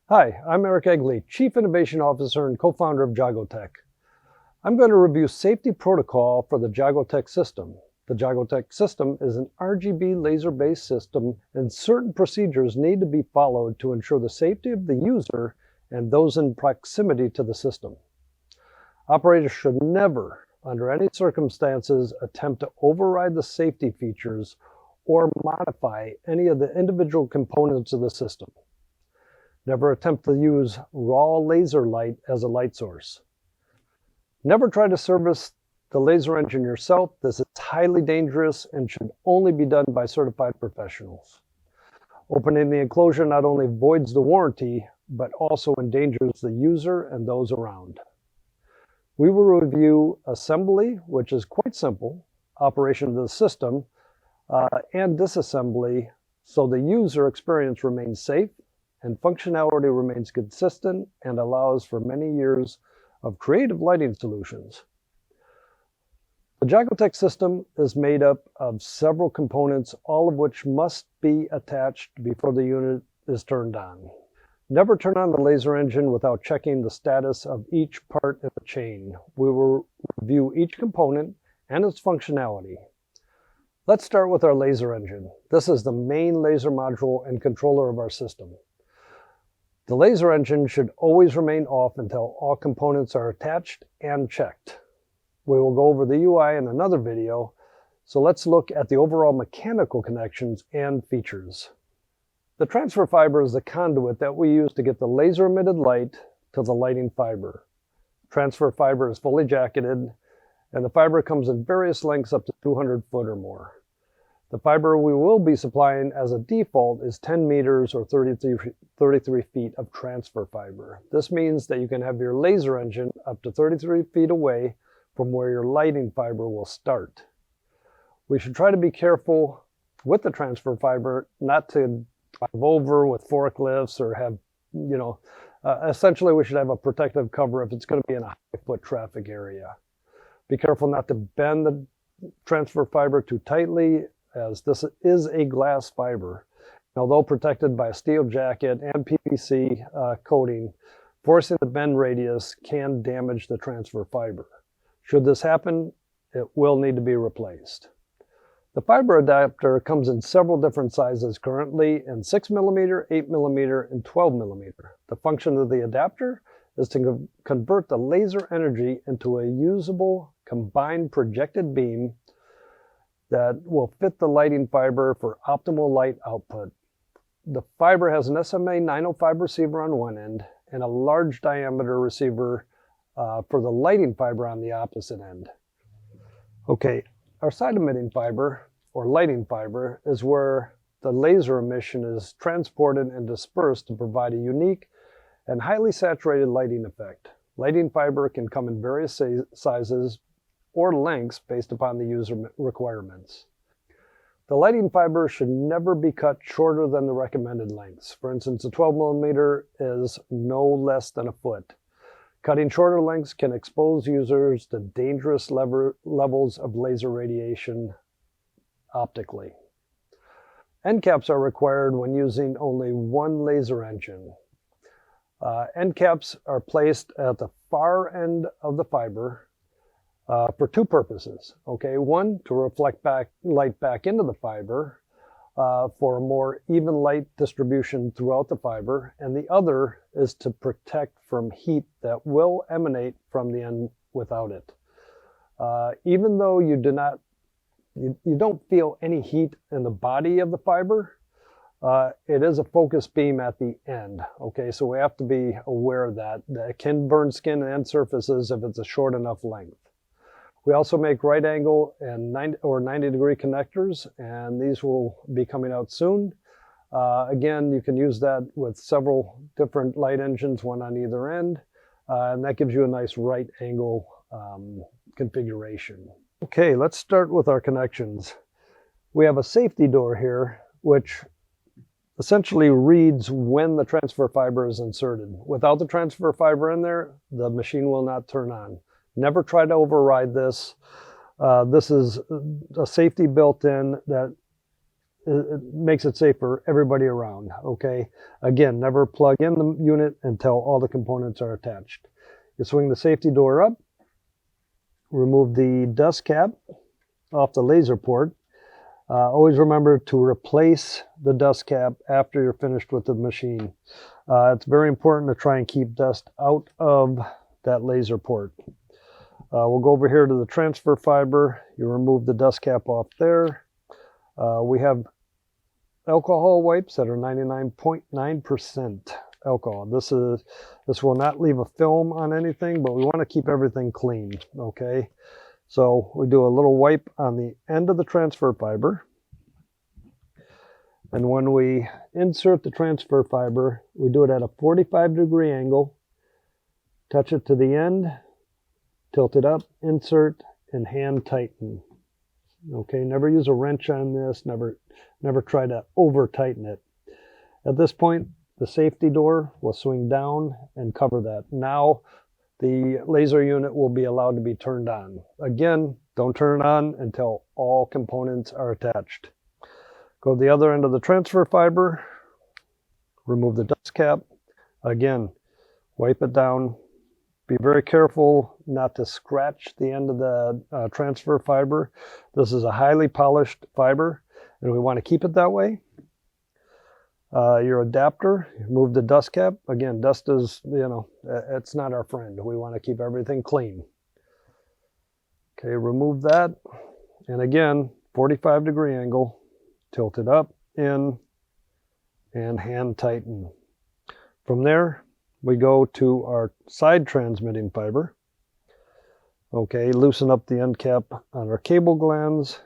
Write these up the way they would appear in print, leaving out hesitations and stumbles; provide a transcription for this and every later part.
Hi, I'm Eric Egley, Chief Innovation Officer and co-founder of Jagoteq. I'm going to review safety protocol for the Jagoteq system. The Jagoteq system is an RGB laser-based system, and certain procedures need to be followed to ensure the safety of the user and those in proximity to the system. Operators should never, under any circumstances, attempt to override the safety features or modify any of the individual components of the system. Never attempt to use raw laser light as a light source. Never try to service the laser engine yourself. This is highly dangerous and should only be done by certified professionals. Opening the enclosure not only voids the warranty, but also endangers the user and those around. We will review assembly, which is quite simple, operation of the system, and disassembly so the user experience remains safe and functionality remains consistent and allows for many years of creative lighting solutions. The Jagoteq system is made up of several components, all of which must be attached before the unit is turned on. Never turn on the laser engine without checking the status of each part in the chain. We will review each component and its functionality. Let's start with our laser engine. This is the main laser module and controller of our system. The laser engine should always remain off until all components are attached and checked. We will go over the UI in another video, so let's look at the overall mechanical connections and features. The transfer fiber is the conduit that we use to get the laser emitted light to the lighting fiber. Transfer fiber is fully jacketed, and the fiber comes in various lengths up to 200 foot or more. The fiber we will be supplying as a default is 10 meters or 33 feet of transfer fiber. This means that you can have your laser engine up to 33 feet away from where your lighting fiber will start. We should try to be careful with the transfer fiber not to drive over with forklifts or have, essentially we should have a protective cover if it's going to be in a high foot traffic area. Be careful not to bend the transfer fiber too tightly, as this is a glass fiber. Although protected by a steel jacket and PVC coating, forcing the bend radius can damage the transfer fiber. Should this happen, it will need to be replaced. The fiber adapter comes in several different sizes currently in 6mm, 8mm, and 12mm. The function of the adapter is to convert the laser energy into a usable combined projected beam that will fit the lighting fiber for optimal light output. The fiber has an SMA 905 receiver on one end and a large diameter receiver for the lighting fiber on the opposite end. Okay, our side emitting fiber, or lighting fiber, is where the laser emission is transported and dispersed to provide a unique and highly saturated lighting effect. Lighting fiber can come in various sizes or lengths based upon the user requirements. The lighting fiber should never be cut shorter than the recommended lengths. For instance, a 12mm is no less than a foot. Cutting shorter lengths can expose users to dangerous levels of laser radiation optically. End caps are required when using only one laser engine. End caps are placed at the far end of the fiber for two purposes. Okay, one, to reflect light back into the fiber for a more even light distribution throughout the fiber, and the other is to protect from heat that will emanate from the end without it. Even though you don't feel any heat in the body of the fiber, it is a focus beam at the end. Okay, so we have to be aware of that. It can burn skin and surfaces if it's a short enough length. We also make right angle and 90 degree connectors, and these will be coming out soon. Again, you can use that with several different light engines, one on either end, and that gives you a nice right angle configuration. Okay, let's start with our connections. We have a safety door here, which essentially reads when the transfer fiber is inserted. Without the transfer fiber in there, the machine will not turn on. Never try to override this. This is a safety built in that it makes it safe for everybody around, okay? Again, never plug in the unit until all the components are attached. You swing the safety door up, remove the dust cap off the laser port. Always remember to replace the dust cap after you're finished with the machine. It's very important to try and keep dust out of that laser port. We'll go over here to the transfer fiber. You remove the dust cap off there. We have alcohol wipes that are 99.9% alcohol. This will not leave a film on anything, but we want to keep everything clean, okay? So we do a little wipe on the end of the transfer fiber. And when we insert the transfer fiber, we do it at a 45-degree angle, touch it to the end, tilt it up, insert, and hand tighten. Okay, never use a wrench on this, never try to over tighten it. At this point, the safety door will swing down and cover that. Now the laser unit will be allowed to be turned on. Again, don't turn it on until all components are attached. Go to the other end of the transfer fiber, remove the dust cap. Again, wipe it down. Be very careful not to scratch the end of the transfer fiber. This is a highly polished fiber, and we want to keep it that way. Your adapter, remove the dust cap. Again, dust is, it's not our friend. We want to keep everything clean. Okay, remove that. And again, 45-degree angle, tilt it up, in, and hand tighten. From there, we go to our side transmitting fiber. Okay, loosen up the end cap on our cable glands.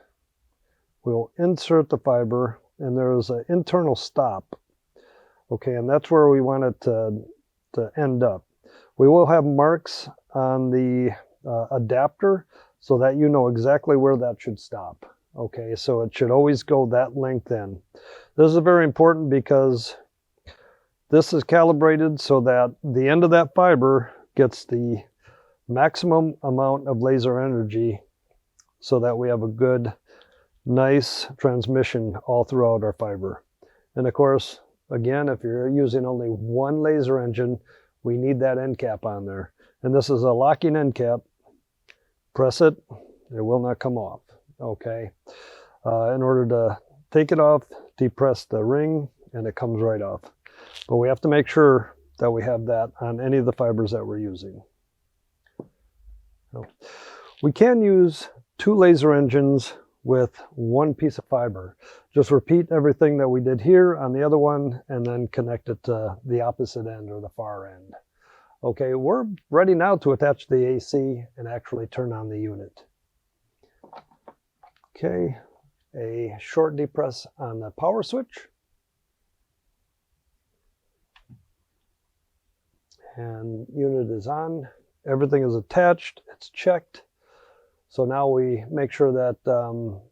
We'll insert the fiber, and there's an internal stop. Okay, and that's where we want it to end up. We will have marks on the adapter so that you know exactly where that should stop. Okay, so it should always go that length in. This is very important because this is calibrated so that the end of that fiber gets the maximum amount of laser energy so that we have a good, nice transmission all throughout our fiber. And of course, again, if you're using only one laser engine, we need that end cap on there. And this is a locking end cap. Press it, it will not come off, okay? In order to take it off, depress the ring, and it comes right off. But we have to make sure that we have that on any of the fibers that we're using. We can use two laser engines with one piece of fiber. Just repeat everything that we did here on the other one and then connect it to the opposite end or the far end. Okay, we're ready now to attach the AC and actually turn on the unit. Okay, a short depress on the power switch. And unit is on. Everything is attached, it's checked. So now we make sure that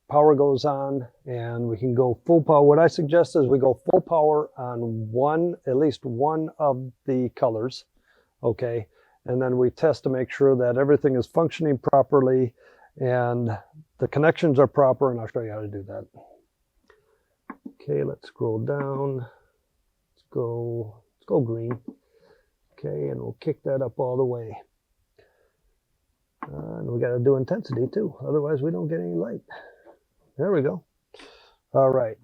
power goes on and we can go full power. What I suggest is we go full power on at least one of the colors, okay? And then we test to make sure that everything is functioning properly and the connections are proper, and I'll show you how to do that. Okay, let's scroll down. Let's go green. Okay, and we'll kick that up all the way. And we got to do intensity too, otherwise we don't get any light. There we go. All right,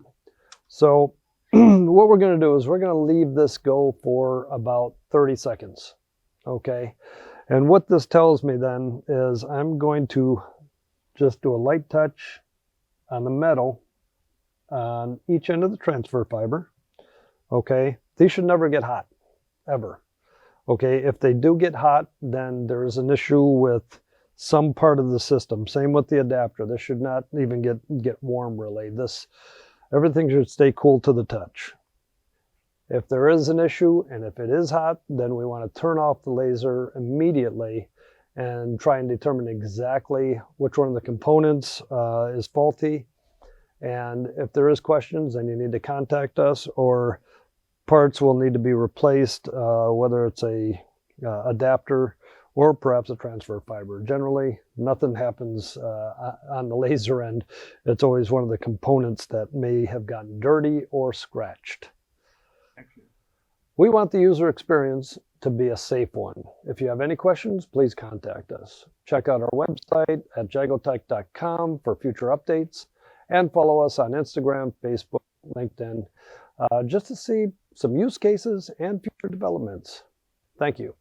so what we're going to do is we're going to leave this go for about 30 seconds, okay? And what this tells me then is I'm going to just do a light touch on the metal on each end of the transfer fiber, okay? These should never get hot, ever. Okay, if they do get hot, then there is an issue with some part of the system. Same with the adapter. This should not even get warm really. Everything should stay cool to the touch. If there is an issue and if it is hot, then we want to turn off the laser immediately and try and determine exactly which one of the components is faulty. And if there is questions, then you need to contact us, or parts will need to be replaced, whether it's a adapter or perhaps a transfer fiber. Generally, nothing happens on the laser end. It's always one of the components that may have gotten dirty or scratched. Excellent. We want the user experience to be a safe one. If you have any questions, please contact us. Check out our website at jagoteq.com for future updates, and follow us on Instagram, Facebook, LinkedIn, just to see some use cases and future developments. Thank you.